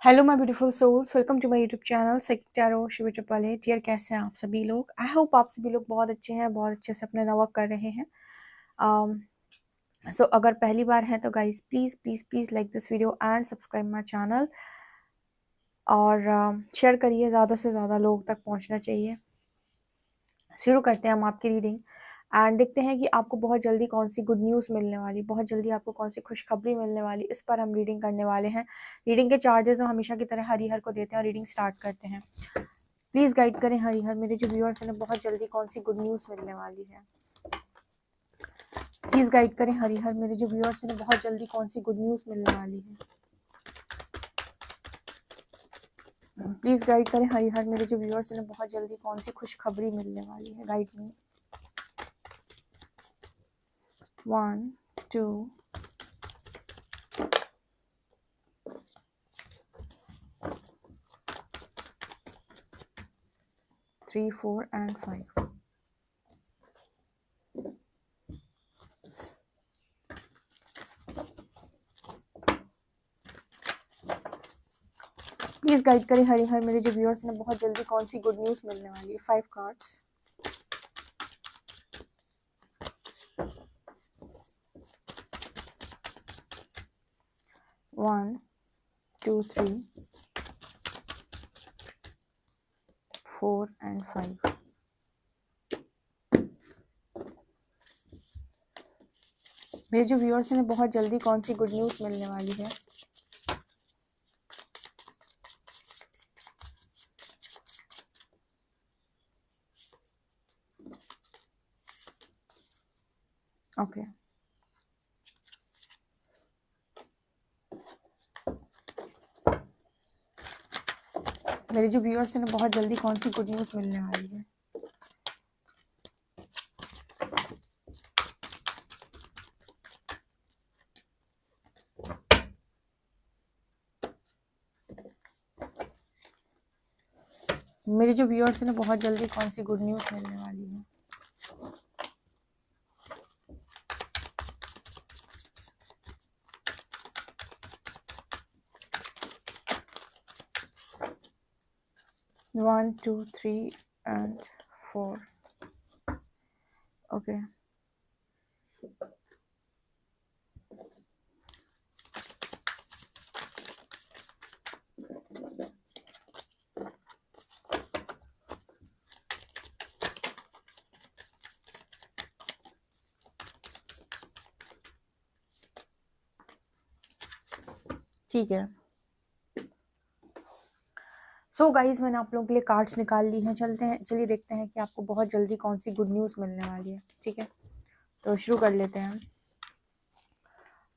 Hello my beautiful souls, welcome to my YouTube channel सेक्टारो Shiv triple. Dear, कैसे हैं आप सभी लोग? आई होप आप सभी लोग बहुत अच्छे हैं, बहुत अच्छे से अपना वर्क कर रहे हैं। सो अगर पहली बार हैं तो guys please please please like this video and subscribe my channel और शेयर करिए, ज़्यादा से ज़्यादा लोग तक पहुंचना चाहिए। शुरू करते हैं हम आपकी रीडिंग एंड देखते हैं कि आपको बहुत जल्दी कौन सी गुड न्यूज़ मिलने वाली, बहुत जल्दी आपको कौन सी खुशखबरी मिलने वाली, इस पर हम रीडिंग करने वाले हैं। रीडिंग के चार्जेस हम हमेशा की तरह हरिहर को देते हैं और रीडिंग स्टार्ट करते हैं। प्लीज़ गाइड करें हरिहर, मेरे जो व्यूअर्स हैं बहुत जल्दी कौन सी गुड न्यूज़ मिलने वाली है। प्लीज़ गाइड करें हरिहर, मेरे जो व्यूअर्स हैं बहुत जल्दी कौन सी गुड न्यूज़ मिलने वाली है। प्लीज़ गाइड करें हरिहर, मेरे जो व्यूअर्स हैं बहुत जल्दी कौन सी खुशखबरी मिलने वाली है। गाइड में 1 2 3 4 and 5। प्लीज़ गाइड करें हरिहर, मेरे जो व्यूअर्स हैं बहुत जल्दी कौन सी गुड न्यूज़ मिलने वाली है। 5 कार्ड्स। 1 2 3 4 and 5। मेरे जो व्यूअर्स हैं बहुत जल्दी कौन सी गुड न्यूज़ मिलने वाली है। ओके मेरे जो व्यूअर्स हैं बहुत जल्दी कौन सी गुड न्यूज़ मिलने वाली है। मेरे जो व्यूअर्स हैं बहुत जल्दी कौन सी गुड न्यूज़ मिलने वाली है। One 2 3 and 4। ओके ठीक है। सो गाइज, मैंने आप लोगों के लिए कार्ड्स निकाल ली हैं। चलिए देखते हैं कि आपको बहुत जल्दी कौन सी गुड न्यूज़ मिलने वाली है। ठीक है, तो शुरू कर लेते हैं।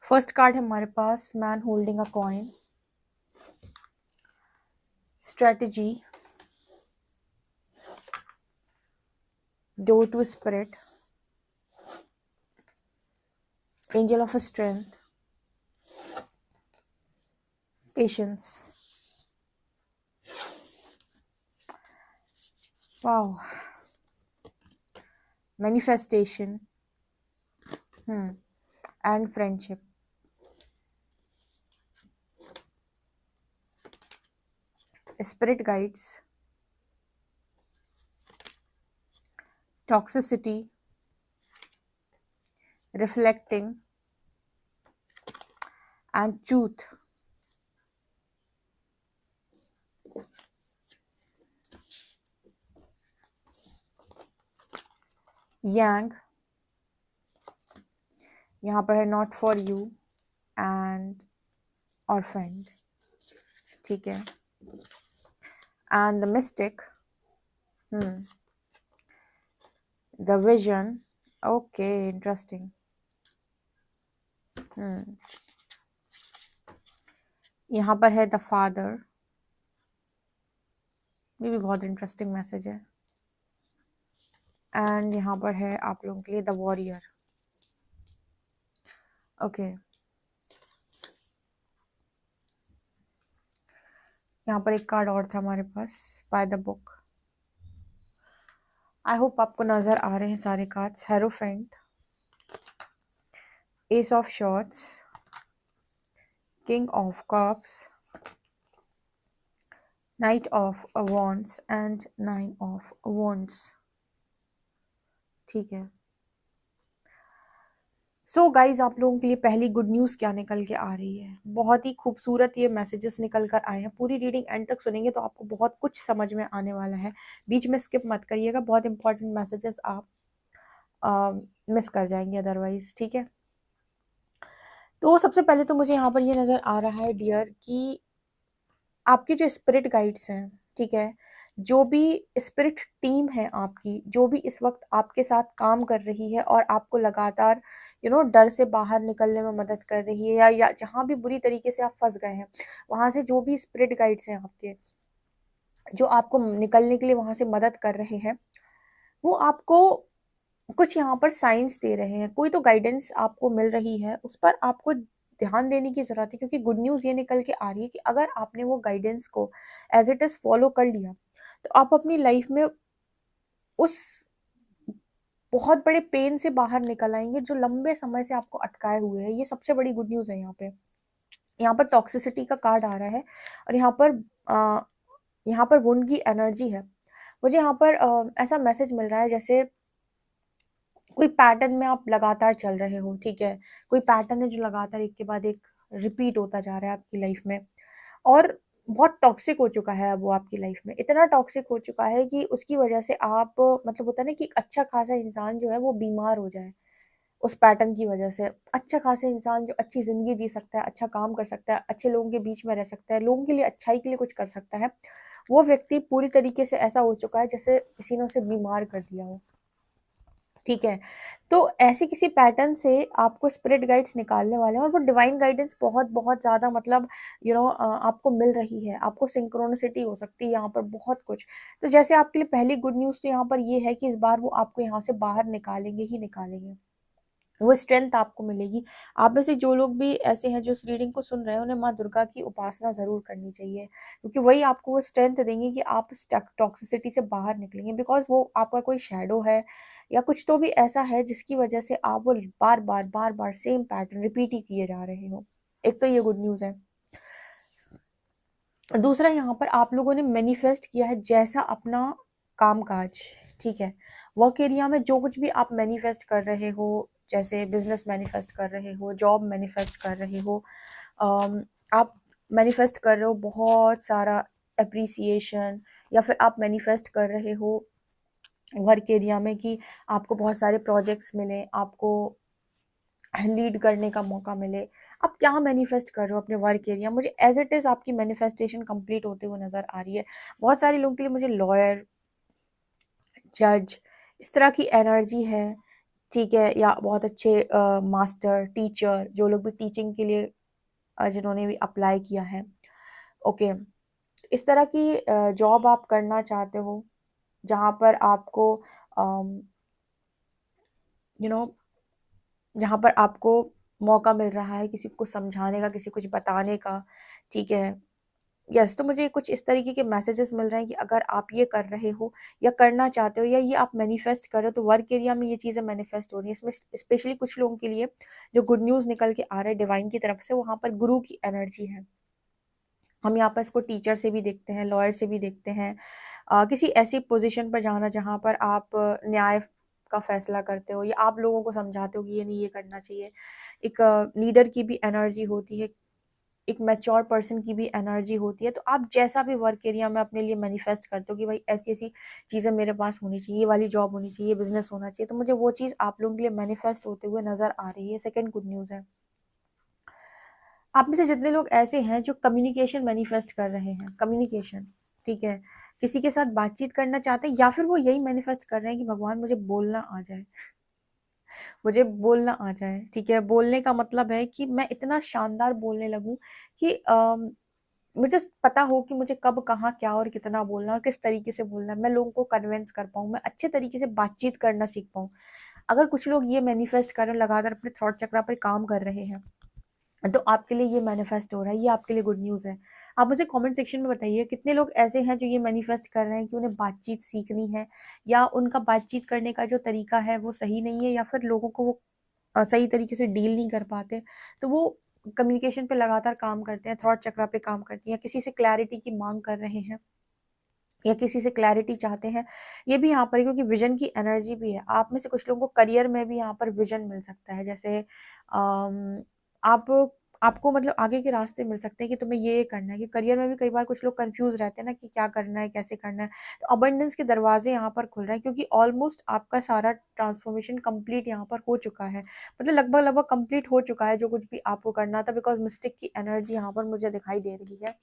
फर्स्ट कार्ड है हमारे पास, man holding a coin. Strategy, door to spirit, angel of strength, patience. Wow, manifestation and friendship. Spirit guides, toxicity, reflecting and truth. Yang, यहाँ पर है नॉट फॉर यू एंड और फ्रेंड। ठीक है, and the mystic, the vision. Okay, interesting. यहाँ पर है the father, ये भी बहुत इंटरेस्टिंग मैसेज है। एंड यहाँ पर है आप लोगों के लिए द वॉरियर। ओके, यहाँ पर एक कार्ड और था हमारे पास, by the book. I hope आपको नजर आ रहे हैं सारे cards. Hierophant, ace of swords, king of cups, knight of wands and 9 of wands. ठीक है, सो गाइज आप लोगों के लिए पहली गुड न्यूज़ क्या निकल के आ रही है। बहुत ही खूबसूरत ये मैसेजेस निकल कर आए हैं। पूरी रीडिंग एंड तक सुनेंगे तो आपको बहुत कुछ समझ में आने वाला है। बीच में स्किप मत करिएगा, बहुत इंपॉर्टेंट मैसेजेस आप मिस कर जाएंगे अदरवाइज। ठीक है, तो सबसे पहले तो मुझे यहाँ पर ये नज़र आ रहा है डियर कि आपके जो स्पिरिट गाइड्स हैं, ठीक है, जो भी स्पिरिट टीम है आपकी, जो भी इस वक्त आपके साथ काम कर रही है और आपको लगातार डर से बाहर निकलने में मदद कर रही है, या जहाँ भी बुरी तरीके से आप फंस गए हैं वहां से जो भी स्पिरिट गाइड्स हैं आपके, जो आपको निकलने के लिए वहां से मदद कर रहे हैं, वो आपको कुछ यहाँ पर साइंस दे रहे हैं। कोई तो गाइडेंस आपको मिल रही है, उस पर आपको ध्यान देने की जरूरत है, क्योंकि गुड न्यूज़ ये निकल के आ रही है कि अगर आपने वो गाइडेंस को एज इट इज फॉलो कर लिया तो आप अपनी लाइफ में उस बहुत बड़े पेन से बाहर निकल आएंगे जो लंबे समय से आपको अटकाए हुए है। ये सबसे बड़ी गुड न्यूज़ है। यहाँ पर टॉक्सिसिटी का कार्ड आ रहा है और यहाँ पर वुंड की एनर्जी है। मुझे यहाँ पर ऐसा मैसेज मिल रहा है जैसे कोई पैटर्न में आप लगातार चल रहे हो। ठीक है, कोई पैटर्न है जो लगातार एक के बाद एक रिपीट होता जा रहा है आपकी लाइफ में, और बहुत टॉक्सिक हो चुका है अब वो आपकी लाइफ में। इतना टॉक्सिक हो चुका है कि उसकी वजह से आप मतलब होता है ना कि एक अच्छा खासा इंसान जो है वो बीमार हो जाए उस पैटर्न की वजह से। अच्छा खासा इंसान जो अच्छी जिंदगी जी सकता है, अच्छा काम कर सकता है, अच्छे लोगों के बीच में रह सकता है, लोगों के लिए अच्छाई के लिए कुछ कर सकता है, वो व्यक्ति पूरी तरीके से ऐसा हो चुका है जैसे किसी ने उसे बीमार कर दिया हो। ठीक है, तो ऐसे किसी पैटर्न से आपको स्पिरिट गाइड्स निकालने वाले हैं, और वो डिवाइन गाइडेंस बहुत बहुत ज़्यादा मतलब आपको मिल रही है। आपको सिंक्रोनिसिटी हो सकती है यहाँ पर बहुत कुछ। तो जैसे आपके लिए पहली गुड न्यूज़ तो यहाँ पर ये है कि इस बार वो आपको यहाँ से बाहर निकालेंगे ही निकालेंगे, वो स्ट्रेंथ आपको मिलेगी। आप में से जो लोग भी ऐसे हैं जो इस रीडिंग को सुन रहे हैं, उन्हें माँ दुर्गा की उपासना ज़रूर करनी चाहिए, क्योंकि वही आपको वो स्ट्रेंथ देंगे कि आप इस टॉक्सिसिटी से बाहर निकलेंगे। बिकॉज वो आपका कोई शैडो है या कुछ तो भी ऐसा है जिसकी वजह से आप वो बार बार सेम पैटर्न रिपीट ही किए जा रहे हो। एक तो ये गुड न्यूज़ है। दूसरा, यहाँ पर आप लोगों ने मैनिफेस्ट किया है जैसा अपना कामकाज। ठीक है, वर्क एरिया में जो कुछ भी आप मैनिफेस्ट कर रहे हो, जैसे बिजनेस मैनिफेस्ट कर रहे हो, जॉब मैनिफेस्ट कर रहे हो, आप मैनिफेस्ट कर रहे हो बहुत सारा अप्रिसिएशन, या फिर आप मैनिफेस्ट कर रहे हो वर्क एरिया में कि आपको बहुत सारे प्रोजेक्ट्स मिले, आपको लीड करने का मौका मिले। आप क्या मैनिफेस्ट कर रहे हो अपने वर्क एरिया, मुझे एज इट इज़ आपकी मैनिफेस्टेशन कंप्लीट होते हुए नज़र आ रही है। बहुत सारे लोगों के लिए मुझे लॉयर, जज, इस तरह की एनर्जी है। ठीक है, या बहुत अच्छे मास्टर, टीचर, जो लोग भी टीचिंग के लिए जिन्होंने भी अप्लाई किया है। ओके, इस तरह की जॉब आप करना चाहते हो जहाँ पर आपको यू नो जहाँ पर आपको मौका मिल रहा है किसी को समझाने का, किसी को कुछ बताने का। ठीक है, यस, तो मुझे कुछ इस तरीके के मैसेजेस मिल रहे हैं कि अगर आप ये कर रहे हो या करना चाहते हो या ये आप मैनिफेस्ट कर रहे हो, तो वर्क एरिया में ये चीज़ें मैनिफेस्ट हो रही है। इसमें स्पेशली कुछ लोगों के लिए जो गुड न्यूज़ निकल के आ रहे हैं डिवाइन की तरफ से, वहाँ पर गुरु की एनर्जी है। हम यहाँ पर इसको टीचर से भी देखते हैं, लॉयर से भी देखते हैं, किसी ऐसी पोजीशन पर जाना जहाँ पर आप न्याय का फैसला करते हो या आप लोगों को समझाते हो कि ये नहीं, ये करना चाहिए। एक लीडर की भी एनर्जी होती है, एक मैच्योर पर्सन की भी एनर्जी होती है। तो आप जैसा भी वर्क एरिया में अपने लिए मैनिफेस्ट करते हो कि भाई ऐसी ऐसी चीज़ें मेरे पास होनी चाहिए, ये वाली जॉब होनी चाहिए, बिजनेस होना चाहिए, तो मुझे वो चीज़ आप लोगों के लिए मैनिफेस्ट होते हुए नज़र आ रही है। सेकेंड गुड न्यूज़ है, आप में से जितने लोग ऐसे हैं जो कम्युनिकेशन मैनिफेस्ट कर रहे हैं, कम्युनिकेशन, ठीक है, किसी के साथ बातचीत करना चाहते हैं, या फिर वो यही मैनिफेस्ट कर रहे हैं कि भगवान मुझे बोलना आ जाए, मुझे बोलना आ जाए। ठीक है, बोलने का मतलब है कि मैं इतना शानदार बोलने लगूं कि मुझे पता हो कि मुझे कब, कहाँ, क्या और कितना बोलना और किस तरीके से बोलना है। मैं लोगों को कन्विंस कर पाऊँ, मैं अच्छे तरीके से बातचीत करना सीख पाऊँ। अगर कुछ लोग ये मैनिफेस्ट कर रहे हैं, लगातार अपने थॉट चक्र पर काम कर रहे हैं, तो आपके लिए ये मैनिफेस्ट हो रहा है, ये आपके लिए गुड न्यूज़ है। आप मुझे कमेंट सेक्शन में बताइए कितने लोग ऐसे हैं जो ये मैनिफेस्ट कर रहे हैं कि उन्हें बातचीत सीखनी है, या उनका बातचीत करने का जो तरीका है वो सही नहीं है, या फिर लोगों को वो सही तरीके से डील नहीं कर पाते। तो वो कम्युनिकेशन पे लगातार काम करते हैं, थॉट चक्रा पे काम करते हैं, या किसी से क्लैरिटी की मांग कर रहे हैं या किसी से क्लैरिटी चाहते हैं, ये भी यहाँ पर है, क्योंकि विजन की एनर्जी भी है। आप में से कुछ लोगों को करियर में भी यहाँ पर विजन मिल सकता है, जैसे आप आपको मतलब आगे के रास्ते मिल सकते हैं कि तुम्हें ये करना है। कि करियर में भी कई बार कुछ लोग कंफ्यूज रहते हैं ना कि क्या करना है, कैसे करना है। तो अबंडेंस के दरवाजे यहाँ पर खुल रहे हैं, क्योंकि ऑलमोस्ट आपका सारा ट्रांसफॉर्मेशन कंप्लीट यहाँ पर हो चुका है, मतलब लगभग लगभग कंप्लीट हो चुका है जो कुछ भी आपको करना था, बिकॉज मिस्टेक की एनर्जी यहाँ पर मुझे दिखाई दे रही है।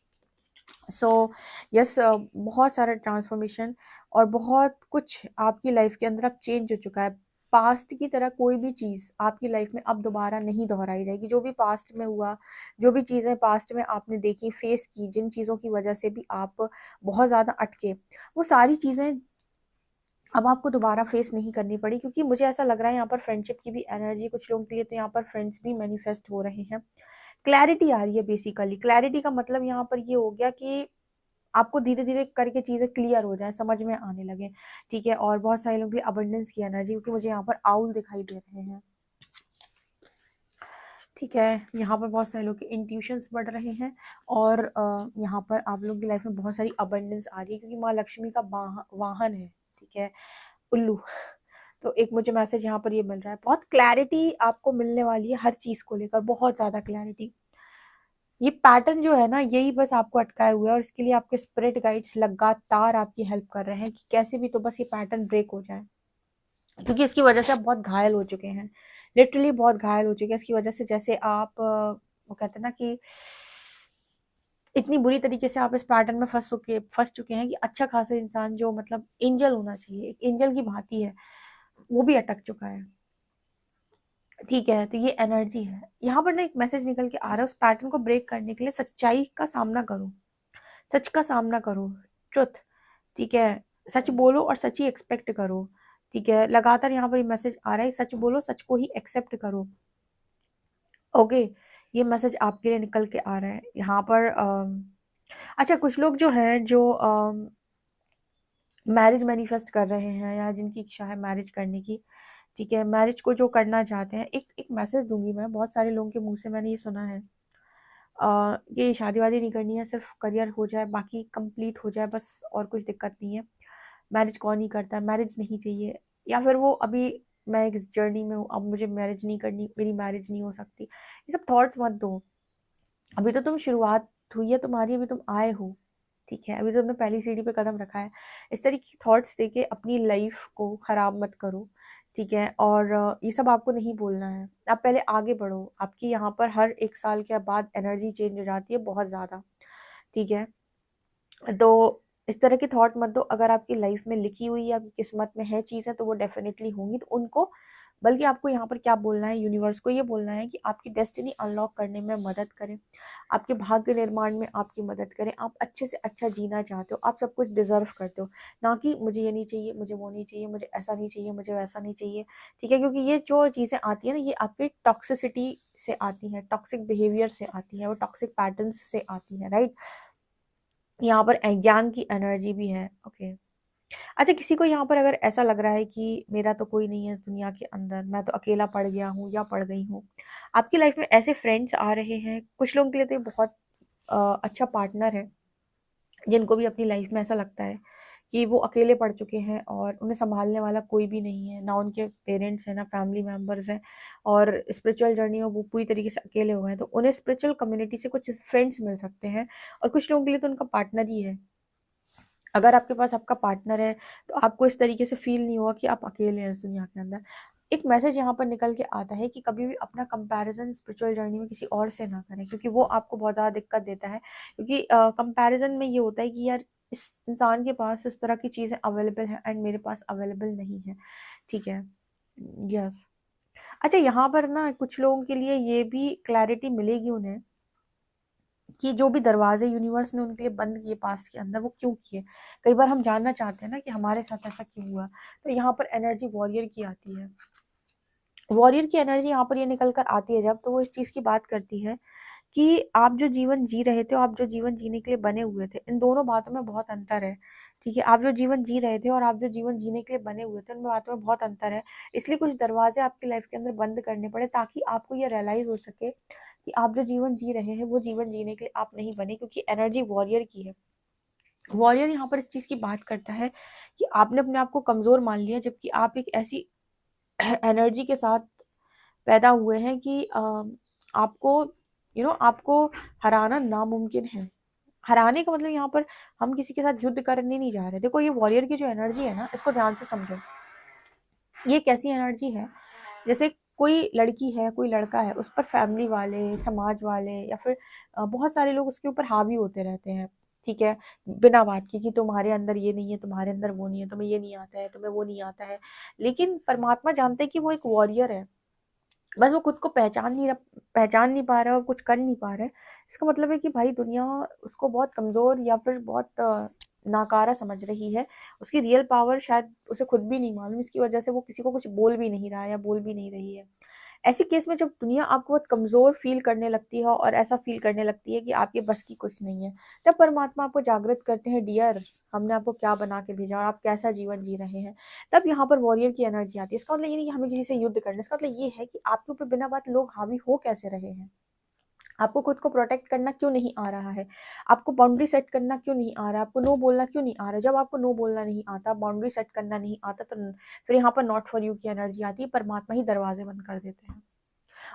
सो यस, बहुत सारा ट्रांसफॉर्मेशन और बहुत कुछ आपकी लाइफ के अंदर अब चेंज हो चुका है। पास्ट की तरह कोई भी चीज़ आपकी लाइफ में अब दोबारा नहीं दोहराई जाएगी। जो भी पास्ट में हुआ, जो भी चीज़ें पास्ट में आपने देखी, फेस की, जिन चीज़ों की वजह से भी आप बहुत ज़्यादा अटके, वो सारी चीज़ें अब आपको दोबारा फेस नहीं करनी पड़ी। क्योंकि मुझे ऐसा लग रहा है यहाँ पर फ्रेंडशिप की भी एनर्जी कुछ लोगों के लिए, तो यहाँ पर फ्रेंड्स भी मैनिफेस्ट हो रहे हैं। क्लैरिटी आ रही है। बेसिकली क्लैरिटी का मतलब यहाँ पर ये हो गया कि आपको धीरे-धीरे करके चीज़ें क्लियर हो जाएँ, समझ में आने लगे, ठीक है? और बहुत सारे लोग भी अबंडेंस की एनर्जी, क्योंकि मुझे यहाँ पर आउल दिखाई दे रहे हैं, ठीक है? यहाँ पर बहुत सारे लोग के इंट्यूशंस बढ़ रहे हैं और यहाँ पर आप लोगों की लाइफ में बहुत सारी अबंडेंस आ रही है, क्योंकि माँ लक्ष्मी का वाहन है, ठीक है? उल्लू। तो एक मुझे मैसेज यहाँ पर ये मिल रहा है, बहुत क्लैरिटी आपको मिलने वाली है हर चीज़ को लेकर, बहुत ज़्यादा क्लैरिटी। ये पैटर्न जो है ना, यही बस आपको अटकाए हुए है और इसके लिए आपके स्पिरिट गाइड्स लगातार आपकी हेल्प कर रहे हैं कि कैसे भी तो बस ये पैटर्न ब्रेक हो जाए, क्योंकि इसकी वजह से आप बहुत घायल हो चुके हैं, लिटरली बहुत घायल हो चुके हैं इसकी वजह से। जैसे आप वो कहते हैं ना कि इतनी बुरी तरीके से आप इस पैटर्न में फंस चुके हैं कि अच्छा खासा इंसान जो मतलब एंजल होना चाहिए, एक एंजल की भांति है, वो भी अटक चुका है, ठीक है? तो ये एनर्जी है। यहाँ पर ना एक मैसेज निकल के आ रहा है, उस पैटर्न को ब्रेक करने के लिए सच्चाई का सामना करो, सच का सामना करो, ट्रुथ, ठीक है? सच बोलो और सच ही एक्सपेक्ट करो, ठीक है? लगातार यहाँ पर ये मैसेज आ रहा है, सच बोलो, सच को ही एक्सेप्ट करो, ओके? ये मैसेज आपके लिए निकल के आ रहा है यहाँ पर। अच्छा, कुछ लोग जो हैं जो मैरिज मैनिफेस्ट कर रहे हैं या जिनकी इच्छा है मैरिज करने की, ठीक है? मैरिज को जो करना चाहते हैं, एक एक मैसेज दूंगी मैं, बहुत सारे लोगों के मुंह से मैंने ये सुना है, ये शादी वादी नहीं करनी है, सिर्फ करियर हो जाए, बाकी कंप्लीट हो जाए बस, और कुछ दिक्कत नहीं है। मैरिज कौन ही करता है, मैरिज नहीं चाहिए, या फिर वो अभी मैं एक जर्नी में हूँ, अब मुझे मैरिज नहीं करनी, मेरी मैरिज नहीं हो सकती। ये सब थॉट्स मत दो, अभी तो तुम शुरुआत हुई है तुम्हारी, अभी तुम आए हो, ठीक है? अभी तो तुमने पहली सीढ़ी पे कदम रखा है। इस तरह की थॉट्स देके अपनी लाइफ को खराब मत करो, ठीक है? और ये सब आपको नहीं बोलना है। आप पहले आगे बढ़ो। आपकी यहाँ पर हर 1 साल के बाद एनर्जी चेंज हो जाती है बहुत ज़्यादा, ठीक है? तो इस तरह की थॉट मत दो। अगर आपकी लाइफ में लिखी हुई या आपकी किस्मत में है चीज़ें, तो वो डेफ़िनेटली होंगी, तो उनको, बल्कि आपको यहाँ पर क्या बोलना है, यूनिवर्स को ये बोलना है कि आपकी डेस्टिनी अनलॉक करने में मदद करें, आपके भाग्य निर्माण में आपकी मदद करें। आप अच्छे से अच्छा जीना चाहते हो, आप सब कुछ डिज़र्व करते हो, ना कि मुझे ये नहीं चाहिए, मुझे वो नहीं चाहिए, मुझे ऐसा नहीं चाहिए, मुझे वैसा नहीं चाहिए, ठीक है? क्योंकि ये जो चीज़ें आती हैं ना, ये आपके टॉक्सिसिटी से आती हैं, टॉक्सिक बिहेवियर से आती हैं, वो टॉक्सिक पैटर्न्स से आती हैं, राइट? यहाँ पर ज्ञान की एनर्जी भी है, ओके? अच्छा, किसी को यहाँ पर अगर ऐसा लग रहा है कि मेरा तो कोई नहीं है इस दुनिया के अंदर, मैं तो अकेला पड़ गया हूँ या पड़ गई हूँ, आपकी लाइफ में ऐसे फ्रेंड्स आ रहे हैं, कुछ लोगों के लिए तो ये बहुत अच्छा पार्टनर है, जिनको भी अपनी लाइफ में ऐसा लगता है कि वो अकेले पड़ चुके हैं और उन्हें संभालने वाला कोई भी नहीं है, ना उनके पेरेंट्स हैं, ना फैमिली मेम्बर्स हैं, और स्पिरिचुअल जर्नी में वो पूरी तरीके से अकेले हुए हैं, तो उन्हें स्पिरिचुअल कम्युनिटी से कुछ फ्रेंड्स मिल सकते हैं, और कुछ लोगों के लिए तो उनका पार्टनर ही है। अगर आपके पास आपका पार्टनर है, तो आपको इस तरीके से फ़ील नहीं होगा कि आप अकेले हैं इस दुनिया के अंदर। एक मैसेज यहाँ पर निकल के आता है कि कभी भी अपना कंपैरिज़न स्पिरिचुअल जर्नी में किसी और से ना करें, क्योंकि वो आपको बहुत ज़्यादा दिक्कत देता है। क्योंकि कंपैरिज़न में ये होता है कि यार, इस इंसान के पास इस तरह की चीज़ें अवेलेबल हैं एंड मेरे पास अवेलेबल नहीं है, ठीक है? यस। अच्छा, यहाँ पर ना कुछ लोगों के लिए ये भी क्लैरिटी मिलेगी उन्हें कि जो भी दरवाजे यूनिवर्स ने उनके लिए बंद किए पास्ट के अंदर, वो क्यों किए। कई बार हम जानना चाहते हैं ना कि हमारे साथ ऐसा क्यों हुआ, तो यहाँ पर एनर्जी वॉरियर की आती है। वॉरियर की एनर्जी यहाँ पर ये निकल कर आती है जब, तो वो इस चीज़ की बात करती है कि आप जो जीवन जी रहे थे और आप जो जीवन जीने के लिए बने हुए थे, इन दोनों बातों में बहुत अंतर है, ठीक है? आप जो जीवन जी रहे थे और आप जो जीवन जीने के लिए बने हुए थे, उन बातों में बहुत अंतर है। इसलिए कुछ दरवाजे आपकी लाइफ के अंदर बंद करने पड़े, ताकि आपको ये रियलाइज़ हो सके कि आप जो जीवन जी रहे हैं वो जीवन जीने के लिए आप नहीं बने, क्योंकि एनर्जी वॉरियर की है। वॉरियर यहाँ पर इस चीज़ की बात करता है कि आपने अपने आप को कमज़ोर मान लिया, जबकि आप एक ऐसी एनर्जी के साथ पैदा हुए हैं कि आपको आपको हराना नामुमकिन है। हराने का मतलब यहाँ पर हम किसी के साथ युद्ध करने नहीं जा रहे। देखो, ये वॉरियर की जो एनर्जी है ना, इसको ध्यान से समझो। ये कैसी एनर्जी है, जैसे कोई लड़की है, कोई लड़का है, उस पर फैमिली वाले, समाज वाले या फिर बहुत सारे लोग उसके ऊपर हावी होते रहते हैं, ठीक है, बिना बात की कि तुम्हारे अंदर ये नहीं है, तुम्हारे अंदर वो नहीं है, तुम्हें ये नहीं आता है, तुम्हें वो नहीं आता है। लेकिन परमात्मा जानते हैं कि वो एक वॉरियर है, बस वो खुद को पहचान नहीं पा रहा है और कुछ कर नहीं पा रहा है। इसका मतलब है कि भाई दुनिया उसको बहुत कमज़ोर या फिर बहुत नाकारा समझ रही है। उसकी रियल पावर शायद उसे खुद भी नहीं मालूम, इसकी वजह से वो किसी को कुछ बोल भी नहीं रहा है या बोल भी नहीं रही है। ऐसे केस में जब दुनिया आपको बहुत कमज़ोर फ़ील करने लगती है और ऐसा फ़ील करने लगती है कि आपके बस की कुछ नहीं है, तब परमात्मा आपको जागृत करते हैं, डियर हमने आपको क्या बना के भेजा और आप कैसा जीवन जी रहे हैं। तब यहाँ पर वॉरियर की एनर्जी आती है। इसका मतलब ये नहीं कि हमें किसी से युद्ध करना है, इसका मतलब ये है कि आपके ऊपर बिना बात लोग हावी हो कैसे रहे हैं। आपको खुद को प्रोटेक्ट करना क्यों नहीं आ रहा है? आपको बाउंड्री सेट करना क्यों नहीं आ रहा है? आपको नो बोलना क्यों नहीं आ रहा है? जब आपको नो बोलना नहीं आता, बाउंड्री सेट करना नहीं आता, तो फिर यहाँ पर नॉट फॉर यू की एनर्जी आती है। परमात्मा ही दरवाजे बंद कर देते हैं।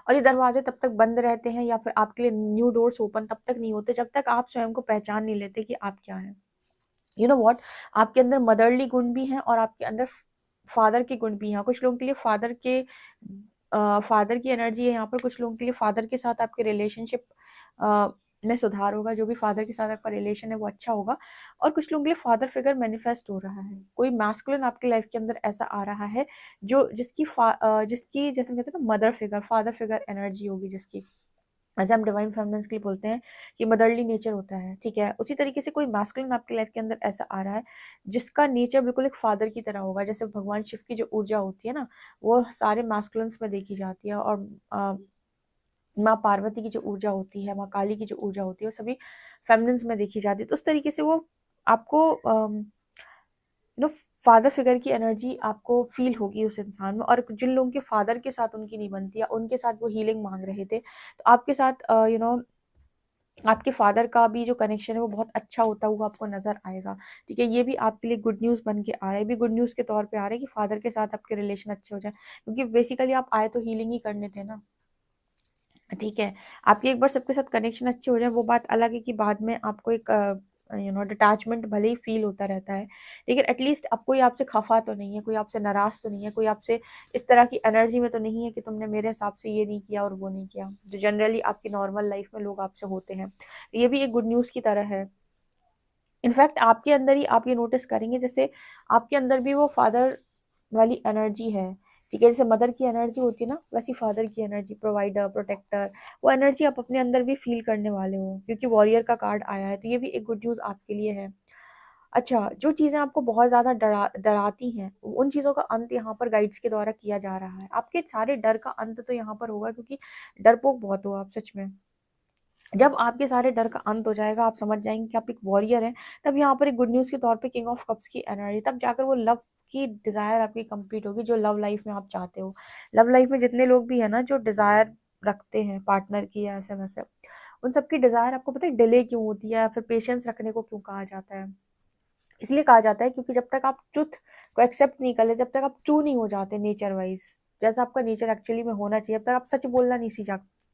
और ये दरवाजे तब तक बंद रहते हैं या फिर आपके लिए न्यू डोर्स ओपन तब तक नहीं होते, जब तक आप स्वयं को पहचान नहीं लेते कि आप क्या हैं। यू नो व्हाट, आपके अंदर मदरली गुण भी हैं और आपके अंदर फादर के गुण भी हैं। कुछ लोगों के लिए फादर की एनर्जी है यहाँ पर। कुछ लोगों के लिए फादर के साथ आपके रिलेशनशिप में सुधार होगा, जो भी फादर के साथ आपका रिलेशन है वो अच्छा होगा। और कुछ लोगों के लिए फादर फिगर मैनिफेस्ट हो रहा है। कोई मैस्कुलिन आपकी लाइफ के अंदर ऐसा आ रहा है जो जिसकी जैसे कहते हैं ना mother figure, father figure energy होगी, जिसकी ऐसे हम डिवाइन फेमिनिन्स के लिए बोलते हैं कि मदरली नेचर होता है, ठीक है। उसी तरीके से कोई मैस्कुलिन आपकी लाइफ के अंदर ऐसा आ रहा है जिसका नेचर बिल्कुल एक फादर की तरह होगा। जैसे भगवान शिव की जो ऊर्जा होती है ना, वो सारे मैस्कुलिन्स में देखी जाती है। और माँ पार्वती की जो ऊर्जा होती है, माँ काली की जो ऊर्जा होती है, वो सभी फेमिनिन्स में देखी जाती है। तो उस तरीके से वो आपको नो फादर फिगर की एनर्जी आपको फील होगी उस इंसान में। और जिन लोगों के फादर के साथ उनकी नहीं बनती या उनके साथ वो हीलिंग मांग रहे थे, तो आपके साथ आपके फादर का भी जो कनेक्शन है वो बहुत अच्छा होता हुआ आपको नज़र आएगा, ठीक है। ये भी आपके लिए गुड न्यूज़ बन के आ रहा है, ये भी गुड न्यूज़ के तौर पे आ रहा है कि फादर के साथ आपके रिलेशन अच्छे हो जाए, क्योंकि बेसिकली आप आए तो हीलिंग ही करने थे ना, ठीक है। आपके एक बार सबके साथ कनेक्शन अच्छे हो जाए, वो बात अलग है कि बाद में आपको एक डिटैचमेंट भले ही फील होता रहता है, लेकिन एटलीस्ट अब कोई आपसे खफा तो नहीं है, कोई आपसे नाराज़ तो नहीं है, कोई आपसे इस तरह की एनर्जी में तो नहीं है कि तुमने मेरे हिसाब से ये नहीं किया और वो नहीं किया, जो जनरली आपकी नॉर्मल लाइफ में लोग आपसे होते हैं। ये भी एक गुड न्यूज़ की तरह है। इनफैक्ट आपके अंदर ही आप ये नोटिस करेंगे, जैसे आपके अंदर भी वो फादर वाली एनर्जी है, ठीक है। जैसे मदर की एनर्जी होती है ना, वैसी फादर की एनर्जी, प्रोवाइडर, प्रोटेक्टर, वो एनर्जी आप अपने अंदर भी फील करने वाले हो, क्योंकि वॉरियर का कार्ड आया है। तो ये भी एक गुड न्यूज़ आपके लिए है। अच्छा, जो चीज़ें आपको बहुत ज़्यादा डराती हैं, उन चीज़ों का अंत यहाँ पर गाइड्स के द्वारा किया जा रहा है। आपके सारे डर का अंत तो यहाँ पर होगा, क्योंकि डरपोक बहुत हो आप सच में। जब आपके सारे डर का अंत हो जाएगा, आप समझ जाएँगे कि आप एक वॉरियर हैं, तब यहाँ पर एक गुड न्यूज़ के तौर पे किंग ऑफ कप्स की एनर्जी, तब जाकर वो लव की डिज़ायर आपकी कंप्लीट होगी, जो लव लाइफ में आप चाहते हो। लव लाइफ में जितने लोग भी हैं ना, जो डिज़ायर रखते हैं पार्टनर की या ऐसे-वैसे, उन सबकी डिज़ायर आपको पता है डिले क्यों होती है या फिर पेशेंस रखने को क्यों कहा जाता है? इसलिए कहा जाता है क्योंकि जब तक आप ट्रुथ को एक्सेप्ट नहीं कर लेते, जब तक आप ट्रू नहीं हो जाते नेचर वाइज़, जैसा आपका नेचर एक्चुअली में होना चाहिए, तब तक आप सच बोलना नहीं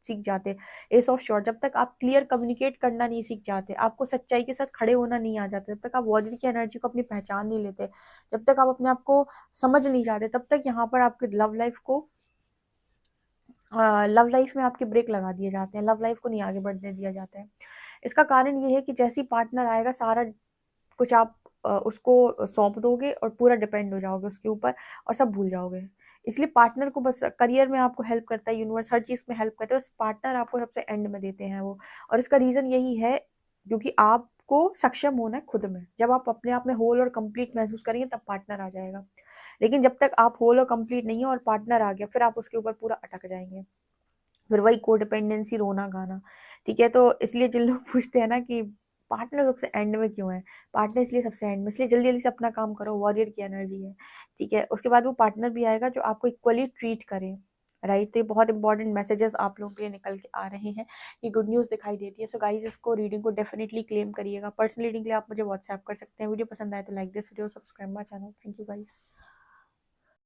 सीख जाते। एस ऑफ शॉर्ट, जब तक आप क्लियर कम्युनिकेट करना नहीं सीख जाते, आपको सच्चाई के साथ खड़े होना नहीं आ जाता, जब तक आप वॉरियर की एनर्जी को अपनी पहचान नहीं लेते, जब तक आप अपने आप को समझ नहीं जाते, तब तक यहाँ पर आपकी लव लाइफ में आपके ब्रेक लगा दिए जाते हैं, लव लाइफ को नहीं आगे बढ़ने दिया जाता है। इसका कारण ये है कि जैसे ही पार्टनर आएगा, सारा कुछ आप उसको सौंप दोगे और पूरा डिपेंड हो जाओगे उसके ऊपर और सब भूल जाओगे। इसलिए पार्टनर को बस करियर में आपको हेल्प करता है, यूनिवर्स हर चीज़ में हेल्प करता है, बस पार्टनर आपको सबसे एंड में देते हैं वो। और इसका रीज़न यही है क्योंकि आपको सक्षम होना है खुद में। जब आप अपने आप में होल और कंप्लीट महसूस करेंगे, तब पार्टनर आ जाएगा। लेकिन जब तक आप होल और कंप्लीट नहीं हो और पार्टनर आ गया, फिर आप उसके ऊपर पूरा अटक जाएँगे। फिर वही कोडिपेंडेंसी, रोना-गाना, ठीक है? तो इसलिए जिन लोग पूछते हैं ना कि पार्टनर सबसे एंड में क्यों है? पार्टनर इसलिए सबसे एंड में, इसलिए जल्दी-जल्दी से अपना काम करो, वॉरियर की एनर्जी है, ठीक है? उसके बाद वो पार्टनर भी आएगा जो आपको इक्वली ट्रीट करे, राइट। तो ये बहुत इंपॉर्टेंट मैसेजेस आप लोगों के लिए निकल के आ रहे हैं, ये गुड न्यूज़ दिखाई देती है। सो गाइज इसको रीडिंग को डेफिनेटली क्लेम करिएगा। पर्सनल रीडिंग के लिए आप मुझे व्हाट्सएप कर सकते हैं। वीडियो पसंद आए तो like this video, subscribe my channel. Thank you guys.